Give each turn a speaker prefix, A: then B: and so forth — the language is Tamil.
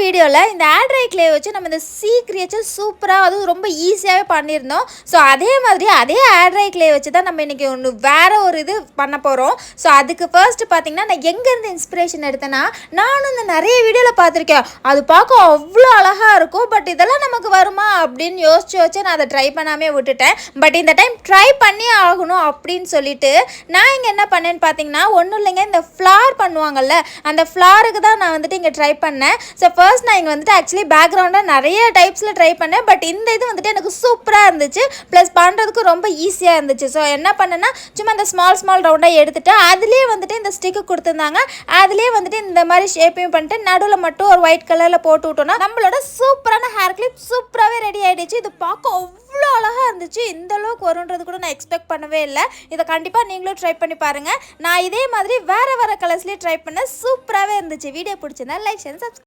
A: வீடியோவில் இந்த ஆட் ரை கிளே வச்சு நம்ம இந்த சீ கிரியேச்சர் சூப்பராக அதுவும் ரொம்ப ஈஸியாகவே பண்ணியிருந்தோம். ஸோ அதே மாதிரி அதே ஆட் ரை கிளே வச்சு தான் நம்ம இன்றைக்கி ஒன்று வேறு ஒரு இது பண்ண போகிறோம். ஸோ அதுக்கு ஃபர்ஸ்ட் பார்த்திங்கன்னா நான் எங்கேருந்து இன்ஸ்பிரேஷன் எடுத்தேன்னா, நானும் இந்த நிறைய வீடியோவில் பார்த்துருக்கேன். அது பார்க்க அவ்வளோ அழகாக இருக்கும். பட் இதெல்லாம் நமக்கு வருமா அப்படின்னு யோசிச்சு நான் அதை ட்ரை பண்ணாமே விட்டுட்டேன். பட் இந்த டைம் ட்ரை பண்ணி ஆகணும் அப்படின்னு சொல்லிட்டு நான் இங்கே என்ன பண்ணேன்னு பார்த்தீங்கன்னா, ஒன்றும் இல்லைங்க, இந்த ஃப்ளார் பண்ணுவாங்கல்ல அந்த ஃப்ளாருக்கு தான் நான் வந்துட்டு இங்கே ட்ரை பண்ணேன். ஸோ ஃபர்ஸ்ட் நான் இங்கே வந்துட்டு ஆக்சுவலி பேக்ரவுண்டாக நிறைய டைப்ஸில் ட்ரை பண்ணேன். பட் இந்த இது வந்துட்டு எனக்கு சூப்பராக இருந்துச்சு. ப்ளஸ் பண்ணுறதுக்கு ரொம்ப ஈஸியாக இருந்துச்சு. ஸோ என்ன பண்ணேன்னா, சும்மா இந்த ஸ்மால் ரவுண்டாக எடுத்துகிட்டு அதுலேயே வந்துட்டு இந்த ஸ்டிக்கு கொடுத்துருந்தாங்க. அதுலேயே வந்துட்டு இந்த மாதிரி ஷேப்பையும் பண்ணிட்டு நடுவில் மட்டும் ஒரு ஒயிட் கலரில் போட்டு விட்டோன்னா நம்மளோட சூப்பரான ஹேர் கிளிப் சூப்பராகவே ரெடி ஆகிடுச்சு. இது பார்க்க அவ்வளோ அழகாக இருந்துச்சு. இந்த அளவுக்கு வரும்ன்றது கூட நான் எக்ஸ்பெக்ட் பண்ணவே இல்லை. இதை கண்டிப்பாக நீங்களும் ட்ரை பண்ணி பாருங்கள். நான் இதே மாதிரி வேறு கலர்ஸ்லேயே ட்ரை பண்ணேன். சூப்பராகவே இருந்துச்சு. வீடியோ பிடிச்சிருந்தா லைக் ஷேர் சப்ஸ்கிரைப்